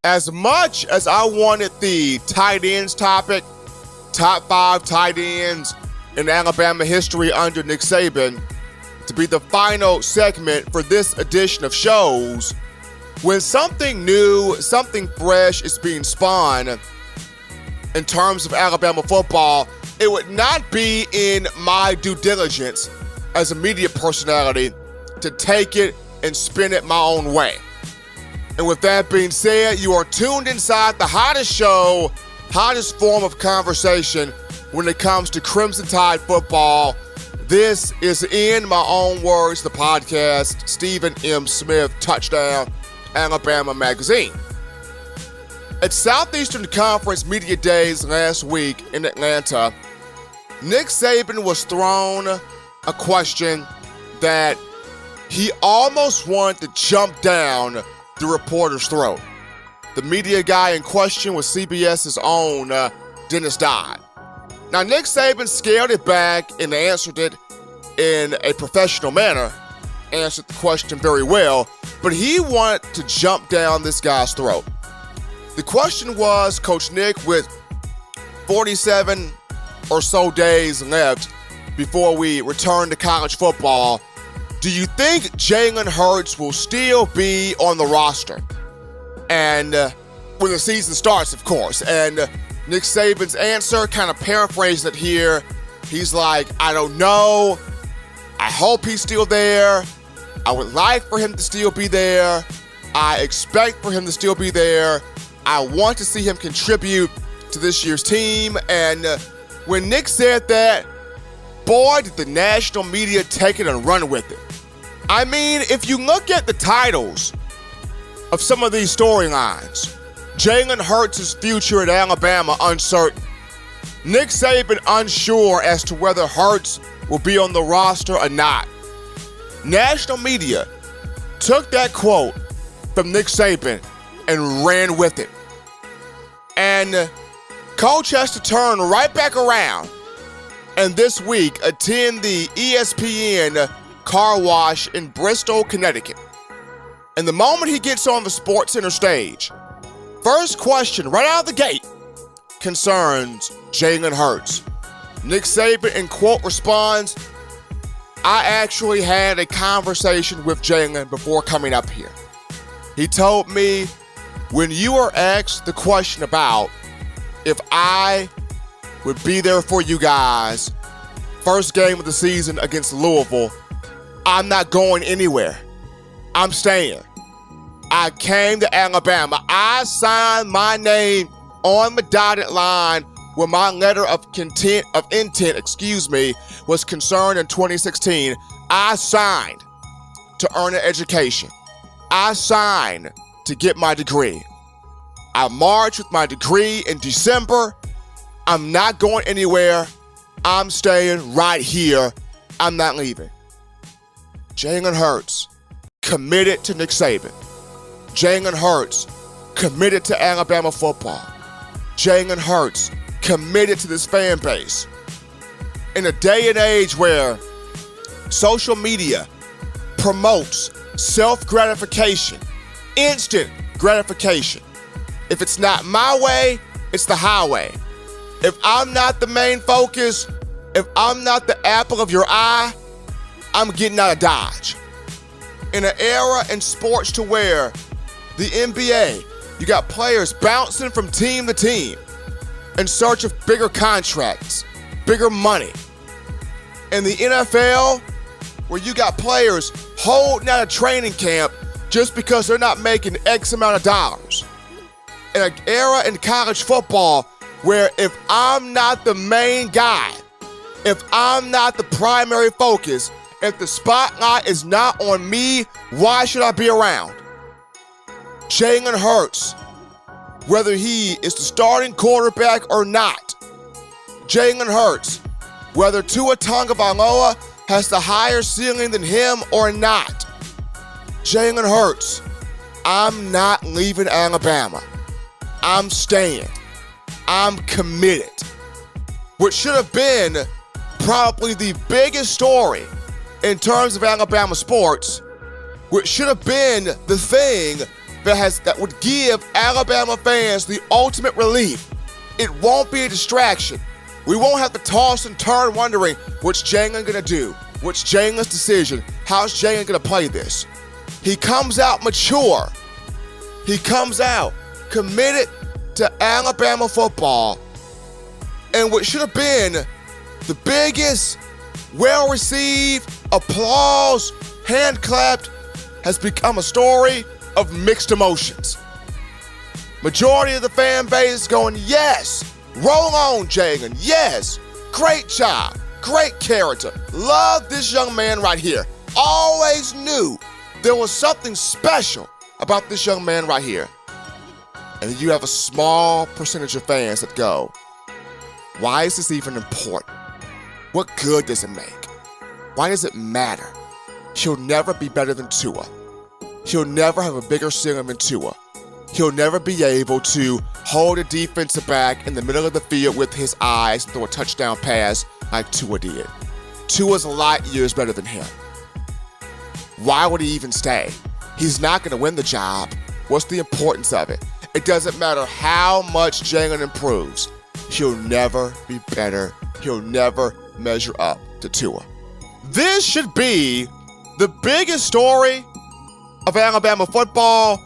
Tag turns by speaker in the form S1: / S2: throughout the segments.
S1: As much as I wanted the tight ends topic, top 5 tight ends in Alabama history under Nick Saban, to be the final segment for this edition of shows, when something new, something fresh is being spawned in terms of Alabama football, it would not be in my due diligence as a media personality to take it and spin it my own way. And with that being said, you are tuned inside the hottest show, hottest form of conversation when it comes to Crimson Tide football. This is, in my own words, the podcast, Stephen M. Smith, Touchdown, Alabama Magazine. At Southeastern Conference Media Days last week in Atlanta, Nick Saban was thrown a question that he almost wanted to jump down the reporter's throat. The media guy in question was CBS's own Dennis Dodd. Now, Nick Saban scaled it back and answered it in a professional manner, answered the question very well, but he wanted to jump down this guy's throat. The question was, Coach Nick, with 47 or so days left before we return to college football, do you think Jalen Hurts will still be on the roster? And when the season starts, of course. And Nick Saban's answer, kind of paraphrased it here. He's like, I don't know. I hope he's still there. I would like for him to still be there. I expect for him to still be there. I want to see him contribute to this year's team. And when Nick said that, boy, did the national media take it and run with it. I mean, if you look at the titles of some of these storylines, Jalen Hurts' future at Alabama uncertain. Nick Saban unsure as to whether Hurts will be on the roster or not. National media took that quote from Nick Saban and ran with it. And Coach has to turn right back around and this week attend the ESPN car wash in Bristol, Connecticut. And the moment he gets on the SportsCenter stage, first question right out of the gate concerns Jalen Hurts. Nick Saban, in quote, responds, I actually had a conversation with Jalen before coming up here. He told me, when you are asked the question about if I would be there for you guys, first game of the season against Louisville, I'm not going anywhere. I'm staying. I came to Alabama. I signed my name on the dotted line when my letter of intent, was concerned in 2016. I signed to earn an education. I signed to get my degree. I marched with my degree in December. I'm not going anywhere. I'm staying right here. I'm not leaving. Jalen Hurts, committed to Nick Saban. Jalen Hurts, committed to Alabama football. Jalen Hurts, committed to this fan base. In a day and age where social media promotes self-gratification, instant gratification. If it's not my way, it's the highway. If I'm not the main focus, if I'm not the apple of your eye, I'm getting out of Dodge. In an era in sports to where the NBA, you got players bouncing from team to team in search of bigger contracts, bigger money. In the NFL, where you got players holding out a training camp just because they're not making X amount of dollars. In an era in college football where if I'm not the main guy, if I'm not the primary focus, if the spotlight is not on me, why should I be around? Jalen Hurts, whether he is the starting quarterback or not. Jalen Hurts, whether Tua Tagovailoa has the higher ceiling than him or not. Jalen Hurts, I'm not leaving Alabama. I'm staying. I'm committed. What should have been probably the biggest story in terms of Alabama sports, which should have been the thing that would give Alabama fans the ultimate relief. It won't be a distraction. We won't have to toss and turn wondering what's Jalen gonna do, what's Jalen's decision, how's Jalen gonna play this. He comes out mature. He comes out committed to Alabama football. And what should have been the biggest, well-received, applause, hand-clapped, has become a story of mixed emotions. Majority of the fan base going, yes, roll on, Jalen, yes, great job, great character, love this young man right here. Always knew there was something special about this young man right here. And then you have a small percentage of fans that go, why is this even important? What good does it make? Why does it matter? He'll never be better than Tua. He'll never have a bigger ceiling than Tua. He'll never be able to hold a defensive back in the middle of the field with his eyes and throw a touchdown pass like Tua did. Tua's a light years better than him. Why would he even stay? He's not going to win the job. What's the importance of it? It doesn't matter how much Jalen improves. He'll never be better. He'll never measure up to Tua. This should be the biggest story of Alabama football,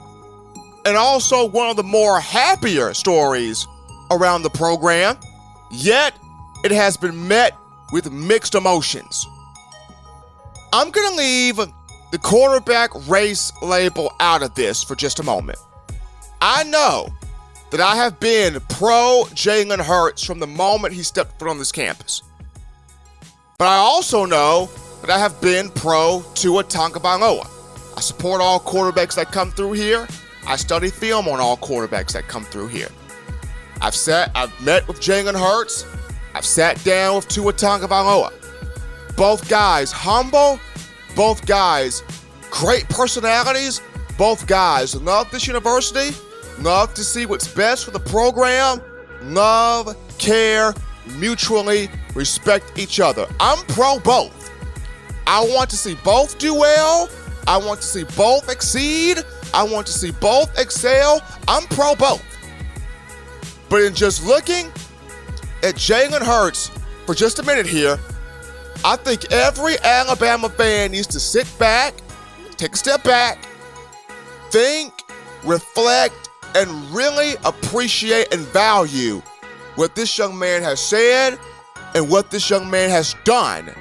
S1: and also one of the more happier stories around the program, yet it has been met with mixed emotions. I'm going to leave the quarterback race label out of this for just a moment. I know that I have been pro Jalen Hurts from the moment he stepped foot on this campus. But I also know that I have been pro Tua Tagovailoa. I support all quarterbacks that come through here. I study film on all quarterbacks that come through here. I've met with Jalen Hurts. I've sat down with Tua Tagovailoa. Both guys humble. Both guys great personalities. Both guys love this university. Love to see what's best for the program. Love, care, mutually respect each other. I'm pro both. I want to see both do well. I want to see both exceed. I want to see both excel. I'm pro both. But in just looking at Jalen Hurts for just a minute here, I think every Alabama fan needs to sit back, take a step back, think, reflect, and really appreciate and value what this young man has said and what this young man has done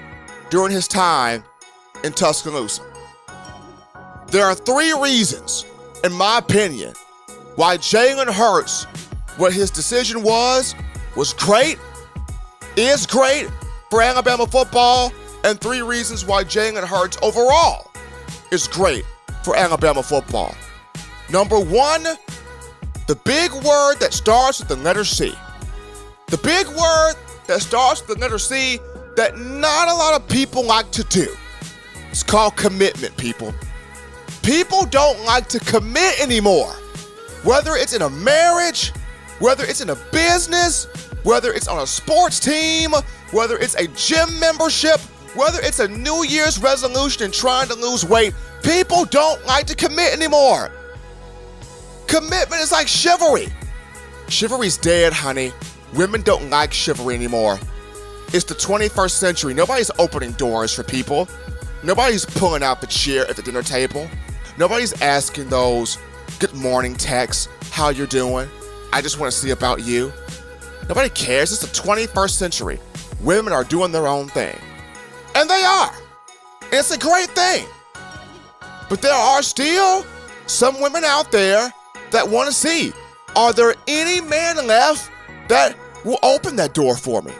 S1: during his time in Tuscaloosa. There are 3 reasons, in my opinion, why Jalen Hurts, what his decision was great, is great for Alabama football, and 3 reasons why Jalen Hurts overall is great for Alabama football. Number 1, the big word that starts with the letter C. The big word that starts with the letter C that not a lot of people like to do. It's called commitment, people. People don't like to commit anymore. Whether it's in a marriage, whether it's in a business, whether it's on a sports team, whether it's a gym membership, whether it's a New Year's resolution and trying to lose weight, people don't like to commit anymore. Commitment is like chivalry. Chivalry's dead, honey. Women don't like chivalry anymore. It's the 21st century. Nobody's opening doors for people. Nobody's pulling out the chair at the dinner table. Nobody's asking those good morning texts, how you're doing? I just want to see about you. Nobody cares. It's the 21st century. Women are doing their own thing. And they are. And it's a great thing. But there are still some women out there that want to see, are there any men left that will open that door for me?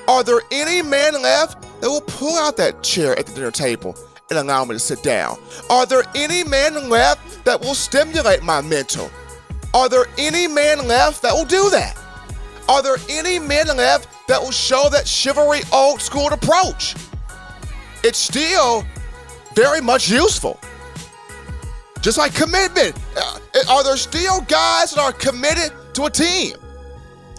S1: Are there any men left that will pull out that chair at the dinner table and allow me to sit down? Are there any men left that will stimulate my mental? Are there any men left that will do that? Are there any men left that will show that chivalry old school approach? It's still very much useful. Just like commitment. Are there still guys that are committed to a team?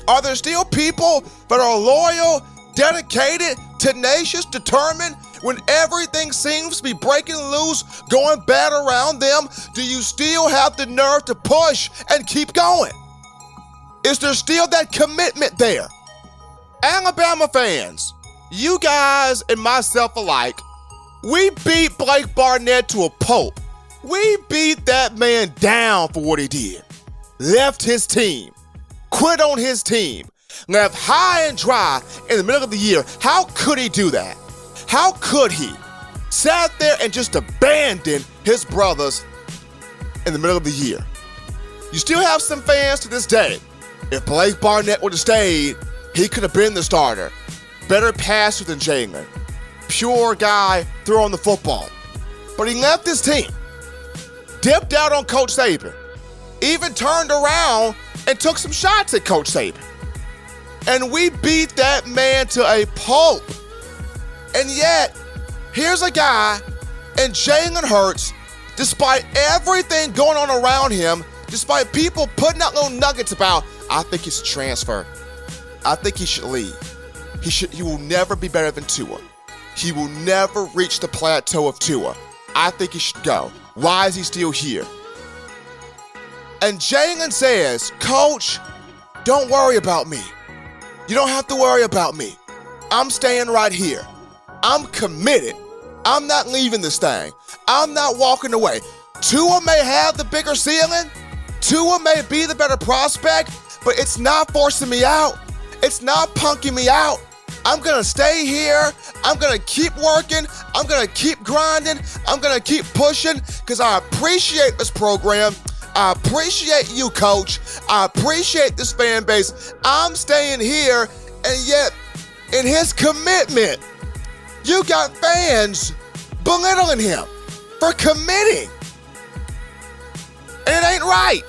S1: Are there still people that are loyal, dedicated, tenacious, determined, When everything seems to be breaking loose, going bad around them, do you still have the nerve to push and keep going? Is there still that commitment there? Alabama fans, you guys and myself alike, we beat Blake Barnett to a pulp. We beat that man down for what he did. Left his team, quit on his team, left high and dry in the middle of the year. How could he do that? How could he? Sat there and just abandoned his brothers in the middle of the year. You still have some fans to this day. If Blake Barnett would have stayed, he could have been the starter. Better passer than Jalen. Pure guy throwing the football. But he left his team. Dipped out on Coach Saban. Even turned around and took some shots at Coach Saban. And we beat that man to a pulp. And yet, here's a guy and Jalen Hurts, despite everything going on around him, despite people putting out little nuggets about, I think he should transfer. I think he should leave. He will never be better than Tua. He will never reach the plateau of Tua. I think he should go. Why is he still here? And Jalen says, Coach, don't worry about me. You don't have to worry about me. I'm staying right here. I'm committed. I'm not leaving this thing. I'm not walking away. Tua may have the bigger ceiling. Tua may be the better prospect, but it's not forcing me out. It's not punking me out. I'm going to stay here. I'm going to keep working. I'm going to keep grinding. I'm going to keep pushing because I appreciate this program. I appreciate you, Coach. I appreciate this fan base. I'm staying here, and yet in his commitment, you got fans belittling him for committing. And it ain't right.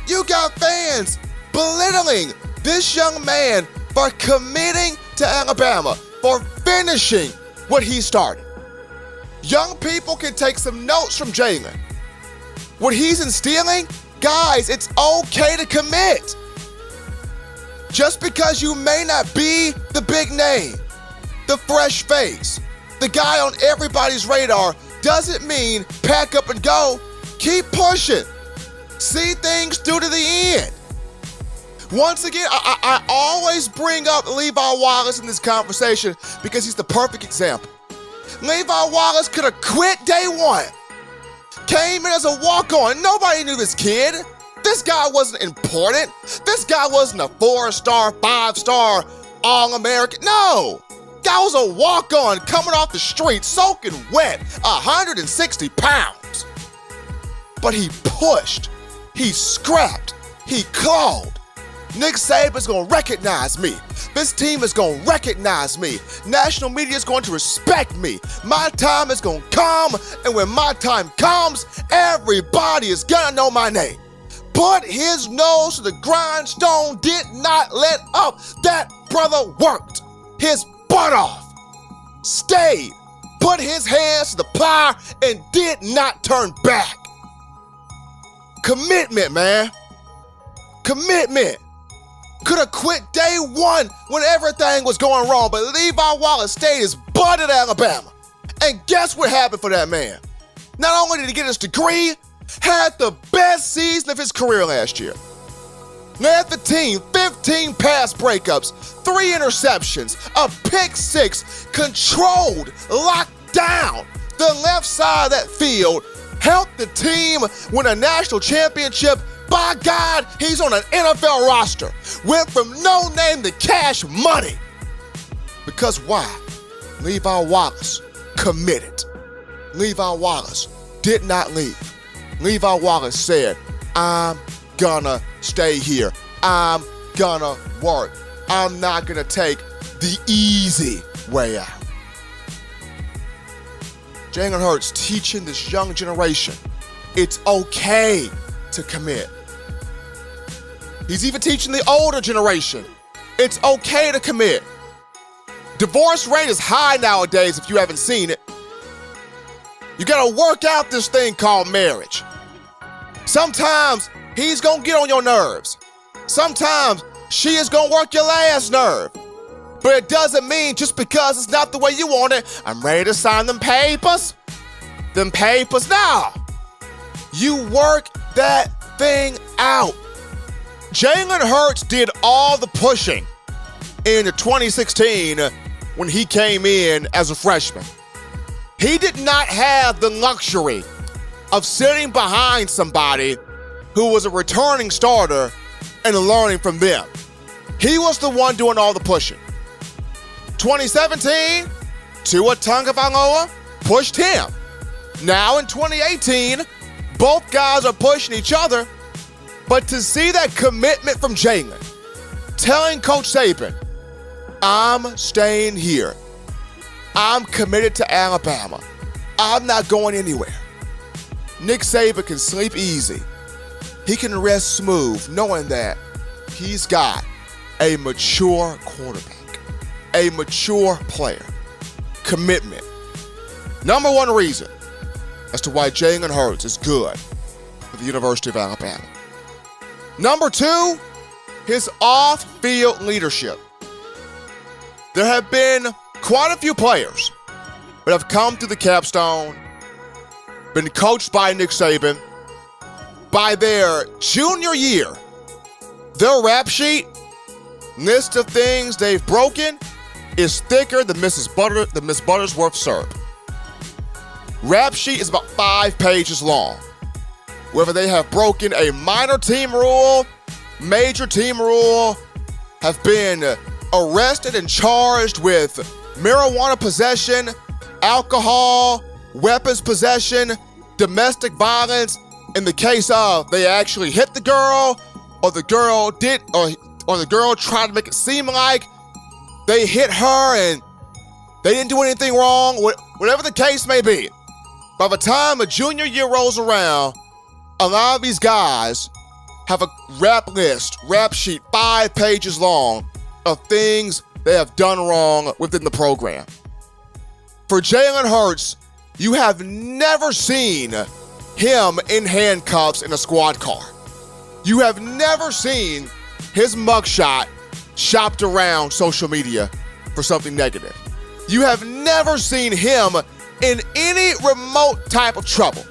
S1: You got fans belittling this young man for committing to Alabama, for finishing what he started. Young people can take some notes from Jalen. What he's instilling, guys, it's okay to commit. Just because you may not be the big name, the fresh face, the guy on everybody's radar, doesn't mean pack up and go. Keep pushing. See things through to the end. Once again, I always bring up Levi Wallace in this conversation because he's the perfect example. Levi Wallace could have quit day one. Came in as a walk-on. Nobody knew this kid. This guy wasn't important. This guy wasn't a 4-star, 5-star All-American. No. Guy was a walk-on coming off the street, soaking wet, 160 pounds. But he pushed. He scrapped. He clawed. Nick Saban's going to recognize me. This team is going to recognize me. National media is going to respect me. My time is going to come, and when my time comes, everybody is going to know my name. Put his nose to the grindstone, did not let up. That brother worked his butt off. Stayed. Put his hands to the plow and did not turn back. Commitment, man. Commitment. Could have quit day one when everything was going wrong, but Levi Wallace stayed his butt at Alabama. And guess what happened for that man? Not only did he get his degree, had the best season of his career last year. Led the team 15 pass breakups, 3 interceptions, a pick 6, controlled, locked down the left side of that field, helped the team win a national championship. By God, he's on an NFL roster. Went from no name to cash money. Because why? Levi Wallace committed. Levi Wallace did not leave. Levi Wallace said, I'm gonna stay here. I'm gonna work. I'm not gonna take the easy way out. Jalen Hurts teaching this young generation it's okay to commit. He's even teaching the older generation it's okay to commit. Divorce rate is high nowadays if you haven't seen it. You gotta work out this thing called marriage. Sometimes he's gonna get on your nerves. Sometimes she is gonna work your last nerve. But it doesn't mean just because it's not the way you want it, I'm ready to sign them papers. Them papers now. You work that thing out. Jalen Hurts did all the pushing in 2016 when he came in as a freshman. He did not have the luxury of sitting behind somebody who was a returning starter and learning from them. He was the one doing all the pushing. 2017, Tua Tagovailoa pushed him. Now in 2018, both guys are pushing each other, but to see that commitment from Jalen, telling Coach Saban, I'm staying here. I'm committed to Alabama. I'm not going anywhere. Nick Saban can sleep easy. He can rest smooth knowing that he's got a mature quarterback, a mature player. Commitment. Number one reason as to why Jalen Hurts is good for the University of Alabama. Number two, his off-field leadership. There have been quite a few players that have come through the capstone, been coached by Nick Saban. By their junior year, their rap sheet, list of things they've broken, is thicker than Miss Buttersworth syrup. Rap sheet is about 5 pages long. Whether they have broken a minor team rule, major team rule, have been arrested and charged with marijuana possession, alcohol, weapons possession, domestic violence. In the case of they actually hit the girl, or the girl did, or the girl tried to make it seem like they hit her and they didn't do anything wrong, whatever the case may be. By the time a junior year rolls around, a lot of these guys have a rap list, rap sheet, 5 pages long of things they have done wrong within the program. For Jalen Hurts, you have never seen him in handcuffs in a squad car. You have never seen his mugshot shopped around social media for something negative. You have never seen him in any remote type of trouble.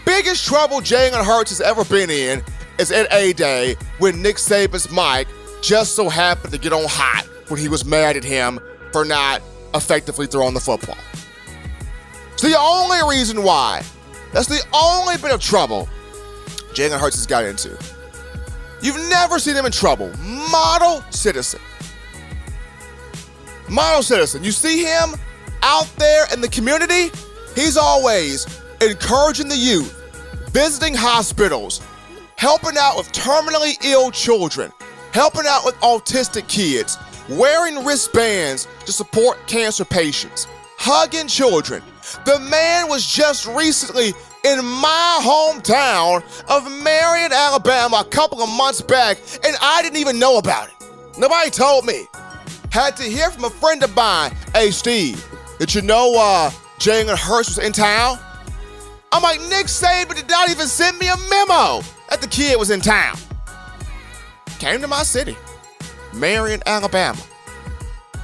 S1: Biggest trouble Jalen Hurts has ever been in is at A-Day when Nick Saban's mic just so happened to get on hot when he was mad at him for not effectively throwing the football. It's the only reason why. That's the only bit of trouble Jalen Hurts has got into. You've never seen him in trouble. Model citizen. Model citizen. You see him out there in the community, he's always encouraging the youth, visiting hospitals, helping out with terminally ill children, helping out with autistic kids, wearing wristbands to support cancer patients, hugging children. The man was just recently in my hometown of Marion, Alabama, a couple of months back, and I didn't even know about it. Nobody told me. Had to hear from a friend of mine, hey, Steve, did you know Jalen Hurts was in town? I'm like, Nick Saban did not even send me a memo that the kid was in town. Came to my city, Marion, Alabama,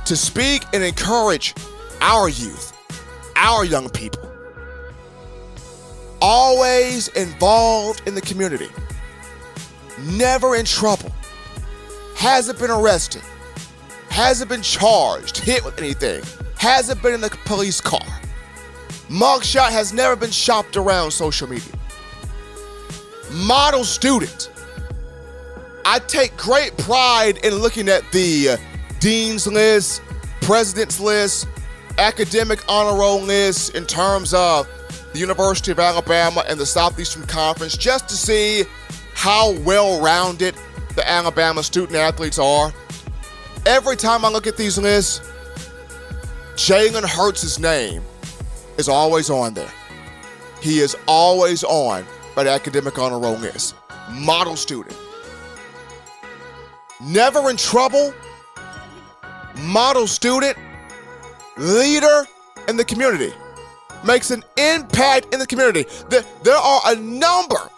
S1: to speak and encourage our youth, our young people. Always involved in the community. Never in trouble. Hasn't been arrested. Hasn't been charged, hit with anything. Hasn't been in the police car. Mugshot has never been shopped around social media. Model student. I take great pride in looking at the dean's list, president's list, academic honor roll list in terms of the University of Alabama and the Southeastern Conference, just to see how well-rounded the Alabama student athletes are. Every time I look at these lists, Jalen Hurts' name is always on there. He is always on by the academic honor roll list. Model student. Never in trouble. Model student. Leader in the community. Makes an impact in the community. There are a number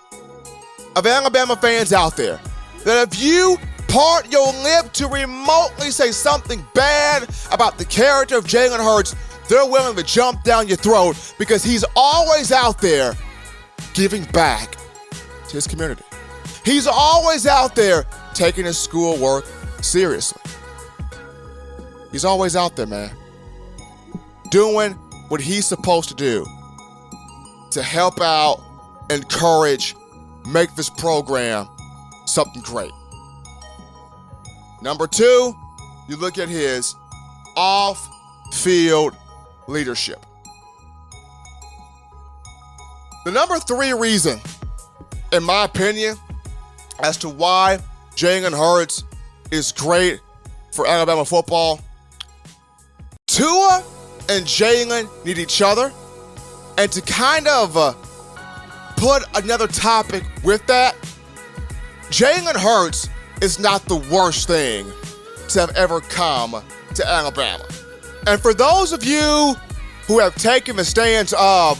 S1: of Alabama fans out there that if you part your lip to remotely say something bad about the character of Jalen Hurts, they're willing to jump down your throat because he's always out there giving back to his community. He's always out there taking his schoolwork seriously. He's always out there, man, doing what he's supposed to do to help out, encourage, make this program something great. Number two, you look at his off-field leadership. The number three reason, in my opinion, as to why Jalen Hurts is great for Alabama football, Tua and Jalen need each other. And to kind of put another topic with that, Jalen Hurts is not the worst thing to have ever come to Alabama. And for those of you who have taken the stance of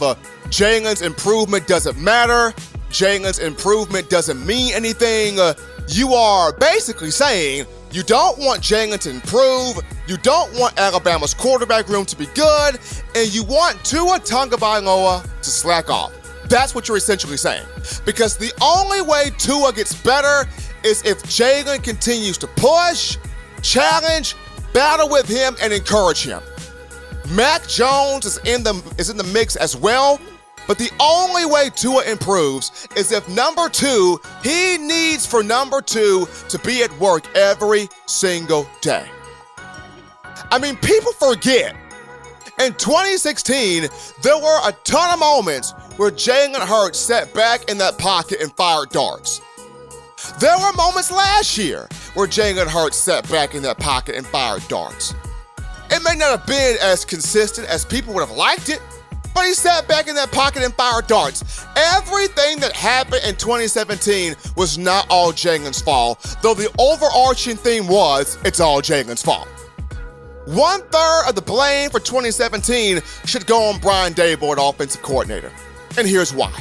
S1: Jalen's improvement doesn't matter, Jalen's improvement doesn't mean anything, you are basically saying you don't want Jalen to improve, you don't want Alabama's quarterback room to be good, and you want Tua Tagovailoa to slack off. That's what you're essentially saying. Because the only way Tua gets better is if Jalen continues to push, challenge, battle with him, and encourage him. Mac Jones is in the mix as well, but the only way Tua improves is if he needs for number two to be at work every single day. I mean, people forget. In 2016, there were a ton of moments where Jalen Hurts sat back in that pocket and fired darts. There were moments last year where Jalen Hurts sat back in that pocket and fired darts. It may not have been as consistent as people would have liked it, but he sat back in that pocket and fired darts. Everything that happened in 2017 was not all Jalen's fault, though the overarching theme was, it's all Jalen's fault. 1/3 of the blame for 2017 should go on Brian Daboll, an offensive coordinator. And here's why.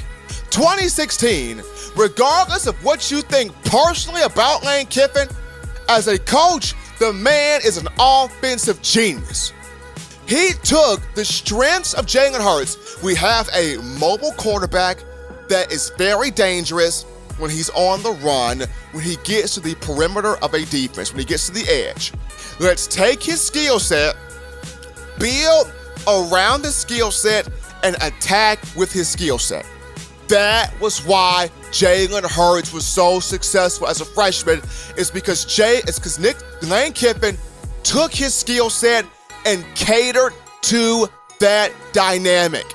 S1: 2016, regardless of what you think personally about Lane Kiffin, as a coach, the man is an offensive genius. He took the strengths of Jalen Hurts. We have a mobile quarterback that is very dangerous when he's on the run, when he gets to the perimeter of a defense, when he gets to the edge. Let's take his skill set, build around the skill set, and attack with his skill set. That was why Jalen Hurts was so successful as a freshman, is because Lane Kiffin took his skill set and catered to that dynamic.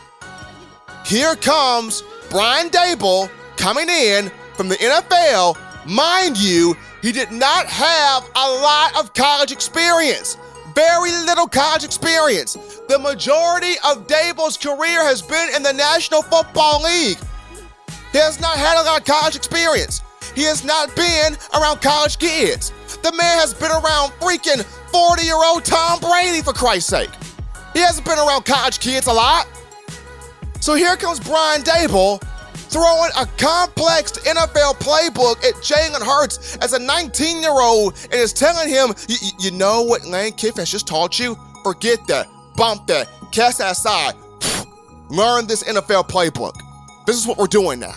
S1: Here comes Brian Daboll coming in from the NFL. Mind you, he did not have a lot of college experience. Very little college experience. The majority of Daboll's career has been in the National Football League. He has not had a lot of college experience. He has not been around college kids. The man has been around freaking 40-year-old Tom Brady, for Christ's sake. He hasn't been around college kids a lot. So here comes Brian Daboll throwing a complex NFL playbook at Jalen Hurts as a 19-year-old and is telling him, you know what Lane Kiffin has just taught you? Forget that. Bump that. Cast that aside. Learn this NFL playbook. This is what we're doing now.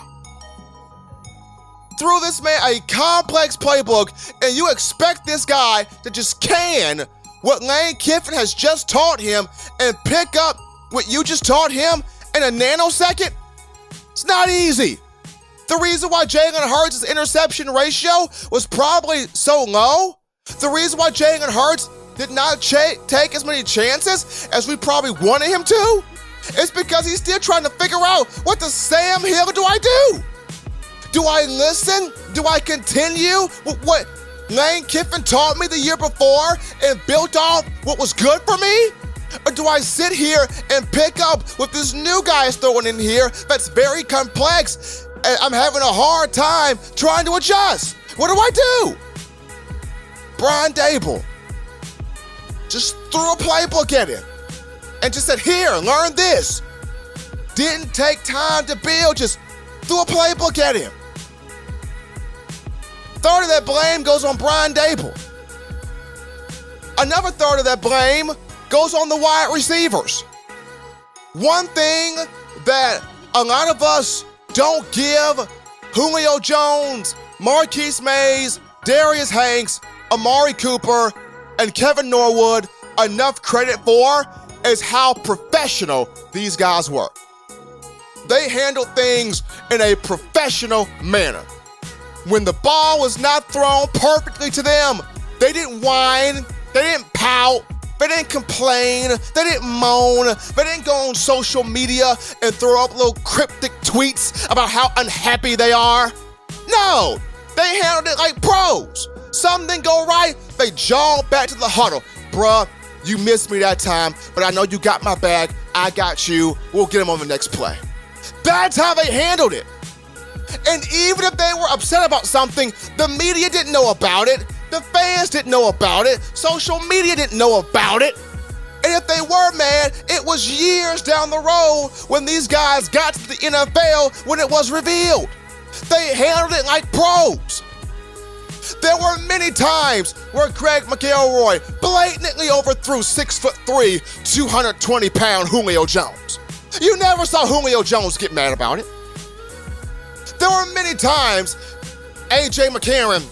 S1: Threw this man a complex playbook, and you expect this guy to just can what Lane Kiffin has just taught him and pick up what you just taught him in a nanosecond? It's not easy. The reason why Jalen Hurts' interception ratio was probably so low, the reason why Jalen Hurts did not take as many chances as we probably wanted him to, is because he's still trying to figure out, what the Sam Hill do I do? Do I listen? Do I continue with what Lane Kiffin taught me the year before and built off what was good for me? Or do I sit here and pick up what this new guy is throwing in here that's very complex and I'm having a hard time trying to adjust? What do I do? Brian Daboll just threw a playbook at him and just said, here, learn this. Didn't take time to build, just threw a playbook at him. third of that blame goes on Brian Dable. Another third of that blame goes on the wide receivers. One thing that a lot of us don't give Julio Jones, Marquise Mays, Darius Hanks, Amari Cooper, and Kevin Norwood enough credit for is how professional these guys were. They handled things in a professional manner. When the ball was not thrown perfectly to them, they didn't whine, they didn't pout, they didn't complain, they didn't moan, they didn't go on social media and throw up little cryptic tweets about how unhappy they are. No, they handled it like pros. Something didn't go right, they jogged back to the huddle. Bruh, you missed me that time, but I know you got my back, I got you, we'll get him on the next play. That's how they handled it. And even if they were upset about something, the media didn't know about it. The fans didn't know about it. Social media didn't know about it. And if they were mad, it was years down the road when these guys got to the NFL when it was revealed. They handled it like pros. There were many times where Greg McElroy blatantly overthrew 6'3", 220-pound Julio Jones. You never saw Julio Jones get mad about it. There were many times A.J. McCarron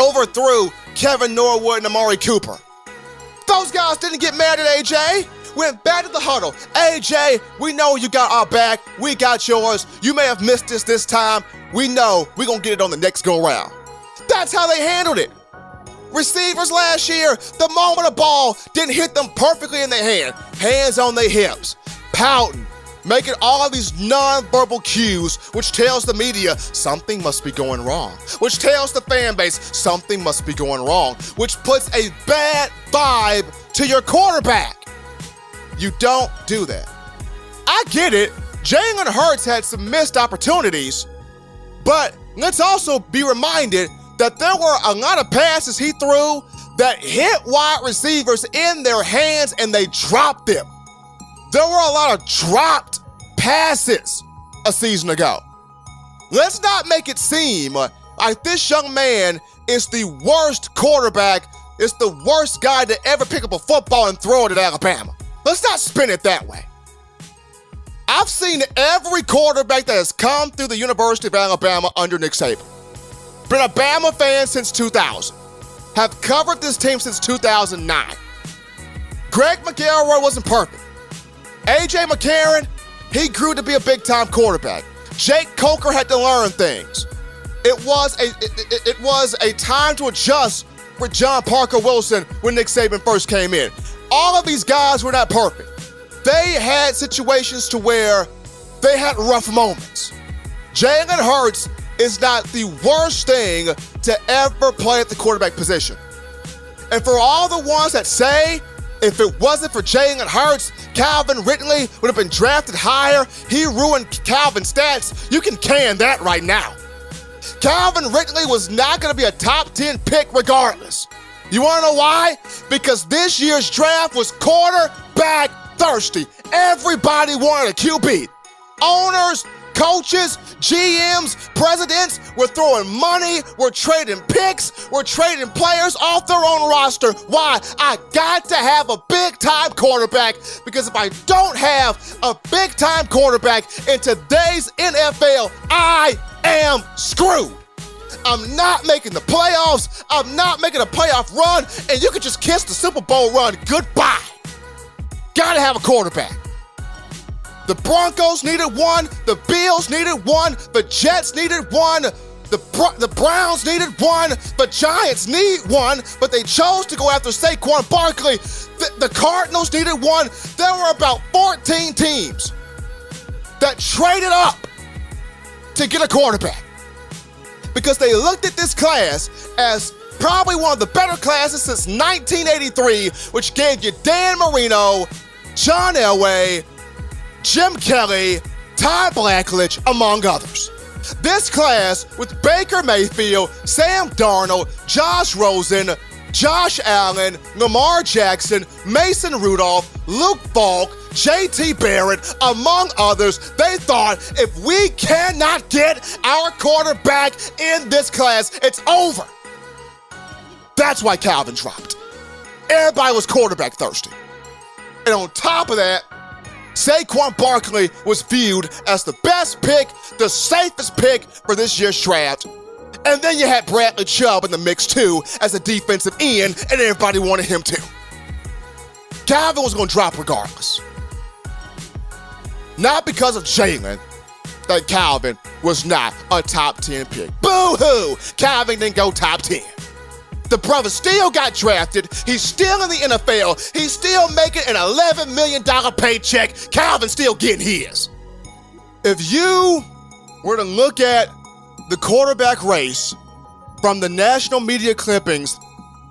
S1: overthrew Kevin Norwood and Amari Cooper. Those guys didn't get mad at A.J., went back to the huddle. A.J., we know you got our back, we got yours. You may have missed this time. We know we're going to get it on the next go-round. That's how they handled it. Receivers last year, the moment a ball didn't hit them perfectly in their hand, hands on their hips, pouting, making all of these non-verbal cues, which tells the media something must be going wrong, which tells the fan base something must be going wrong, which puts a bad vibe to your quarterback. You don't do that. I get it. Jalen Hurts had some missed opportunities, but let's also be reminded that there were a lot of passes he threw that hit wide receivers in their hands and they dropped them. There were a lot of dropped passes a season ago. Let's not make it seem like this young man is the worst quarterback, is the worst guy to ever pick up a football and throw it at Alabama. Let's not spin it that way. I've seen every quarterback that has come through the University of Alabama under Nick Saban. Been a Bama fan since 2000. Have covered this team since 2009. Greg McElroy wasn't perfect. A.J. McCarron, he grew to be a big-time quarterback. Jake Coker had to learn things. It was a time to adjust for John Parker Wilson when Nick Saban first came in. All of these guys were not perfect. They had situations to where they had rough moments. Jalen Hurts is not the worst thing to ever play at the quarterback position. And for all the ones that say, if it wasn't for Jalen Hurts, Calvin Ridley would have been drafted higher, he ruined Calvin's stats, you can can that right now. Calvin Ridley was not going to be a top 10 pick regardless. You want to know why? Because this year's draft was quarterback thirsty. Everybody wanted a QB. Owners, coaches, GMs, presidents, we're throwing money, we're trading picks, we're trading players off their own roster. Why? I got to have a big-time quarterback, because if I don't have a big-time quarterback in today's NFL, I am screwed. I'm not making the playoffs, I'm not making a playoff run, and you can just kiss the Super Bowl run goodbye. Gotta have a quarterback. The Broncos needed one, the Bills needed one, the Jets needed one, the Browns needed one, the Giants need one, but they chose to go after Saquon Barkley. The Cardinals needed one. There were about 14 teams that traded up to get a quarterback because they looked at this class as probably one of the better classes since 1983, which gave you Dan Marino, John Elway, Jim Kelly, Ty Blackledge, among others. This class with Baker Mayfield, Sam Darnold, Josh Rosen, Josh Allen, Lamar Jackson, Mason Rudolph, Luke Falk, J.T. Barrett, among others, they thought if we cannot get our quarterback in this class, it's over. That's why Calvin dropped. Everybody was quarterback thirsty. And on top of that, Saquon Barkley was viewed as the best pick, the safest pick for this year's draft. And then you had Bradley Chubb in the mix too as a defensive end, and everybody wanted him too. Calvin was going to drop regardless. Not because of Jalen that Calvin was not a top 10 pick. Boo-hoo! Calvin didn't go top 10. The brother still got drafted. He's still in the NFL. He's still making an $11 million paycheck. Calvin's still getting his. If you were to look at the quarterback race from the national media clippings,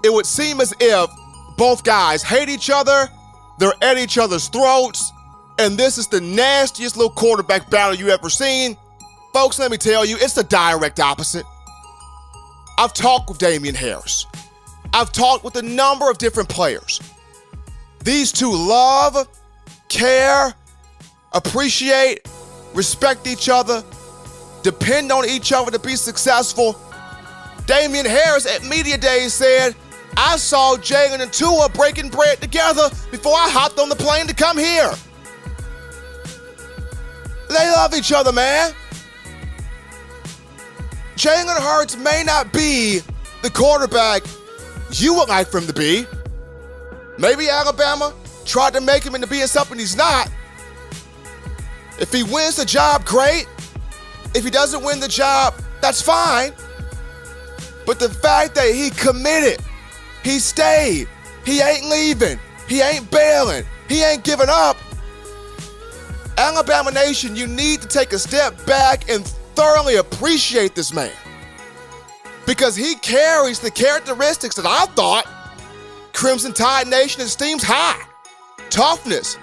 S1: it would seem as if both guys hate each other, they're at each other's throats, and this is the nastiest little quarterback battle you ever seen. Folks, let me tell you, it's the direct opposite. I've talked with Damian Harris. I've talked with a number of different players. These two love, care, appreciate, respect each other, depend on each other to be successful. Damian Harris at Media Days said, I saw Jalen and Tua breaking bread together before I hopped on the plane to come here. They love each other, man. Jalen Hurts may not be the quarterback you would like for him to be. Maybe Alabama tried to make him into being something he's not. If he wins the job, great. If he doesn't win the job, that's fine. But the fact that he committed, he stayed, he ain't leaving, he ain't bailing, he ain't giving up. Alabama Nation, you need to take a step back and thoroughly appreciate this man. Because he carries the characteristics that I thought Crimson Tide Nation esteems high. Toughness,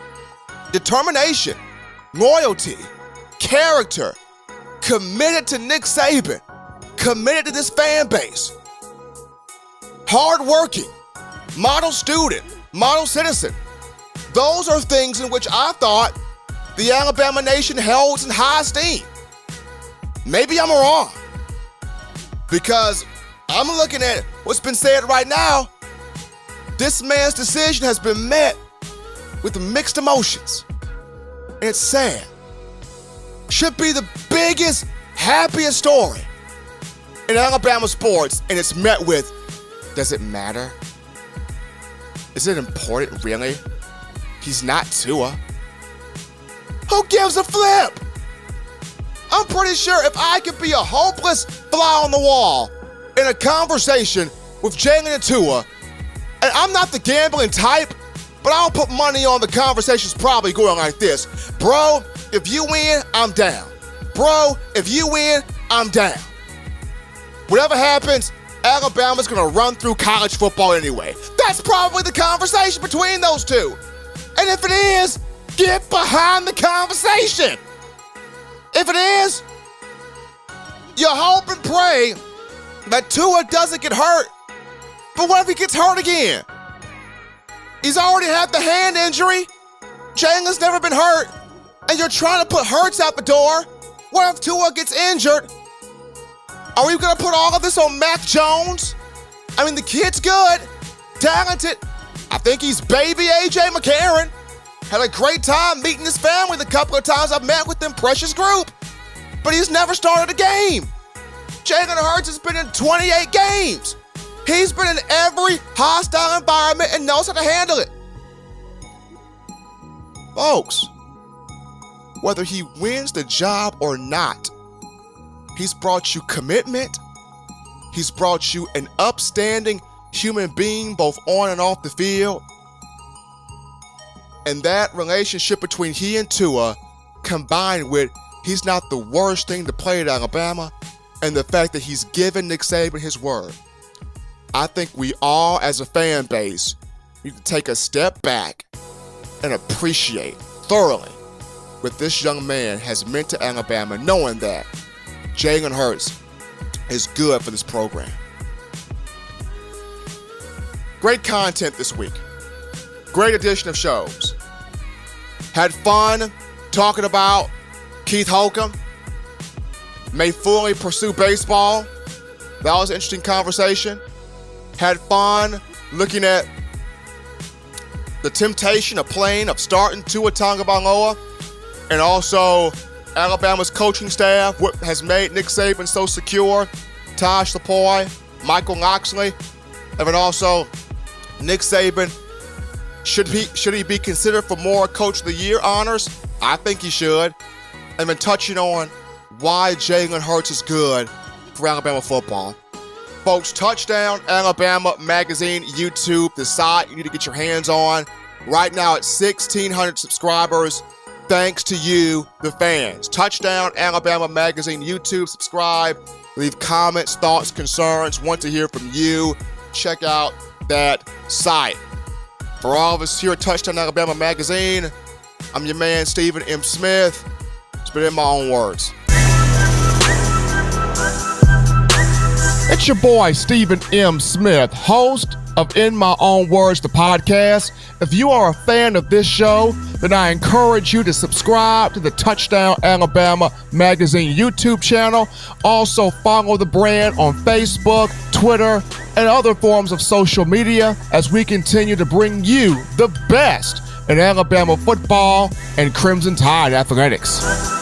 S1: determination, loyalty, character, committed to Nick Saban, committed to this fan base, hardworking, model student, model citizen. Those are things in which I thought the Alabama Nation holds in high esteem. Maybe I'm wrong, because I'm looking at what's been said right now. This man's decision has been met with mixed emotions. And it's sad. Should be the biggest, happiest story in Alabama sports, and it's met with, does it matter? Is it important, really? He's not Tua. Who gives a flip? I'm pretty sure if I could be a hopeless fly on the wall in a conversation with Jalen and Tua, and I'm not the gambling type, but I'll put money on the conversation's probably going like this. Bro, if you win, I'm down. Bro, if you win, I'm down. Whatever happens, Alabama's going to run through college football anyway. That's probably the conversation between those two. And if it is, get behind the conversation. If it is, you hope and pray that Tua doesn't get hurt. But what if he gets hurt again? He's already had the hand injury. Jalen's never been hurt. And you're trying to put Hurts out the door. What if Tua gets injured? Are we going to put all of this on Mac Jones? I mean, the kid's good, talented. I think he's baby A.J. McCarron. Had a great time meeting his family the couple of times I've met with them precious group. But he's never started a game. Jalen Hurts has been in 28 games. He's been in every hostile environment and knows how to handle it. Folks, whether he wins the job or not, he's brought you commitment. He's brought you an upstanding human being both on and off the field. And that relationship between he and Tua, combined with he's not the worst thing to play at Alabama, and the fact that he's given Nick Saban his word, I think we all, as a fan base, need to take a step back and appreciate thoroughly what this young man has meant to Alabama, knowing that Jalen Hurts is good for this program. Great content this week. Great edition of shows. Had fun talking about Keith Holcomb. May fully pursue baseball. That was an interesting conversation. Had fun looking at the temptation of starting Tua Tagovailoa, and also Alabama's coaching staff, what has made Nick Saban so secure. Tosh Lapoy, Michael Loxley, and then also Nick Saban. Should he be considered for more Coach of the Year honors? I think he should. And then touching on why Jalen Hurts is good for Alabama football. Folks, Touchdown Alabama Magazine YouTube, the site you need to get your hands on. Right now at 1,600 subscribers. Thanks to you, the fans. Touchdown Alabama Magazine YouTube, subscribe. Leave comments, thoughts, concerns. Want to hear from you. Check out that site. For all of us here at Touchdown Alabama Magazine, I'm your man, Stephen M. Smith. It's been in my own words. It's your boy, Stephen M. Smith, host of In My Own Words, the podcast. If you are a fan of this show, then I encourage you to subscribe to the Touchdown Alabama Magazine YouTube channel. Also follow the brand on Facebook, Twitter, and other forms of social media as we continue to bring you the best in Alabama football and Crimson Tide athletics.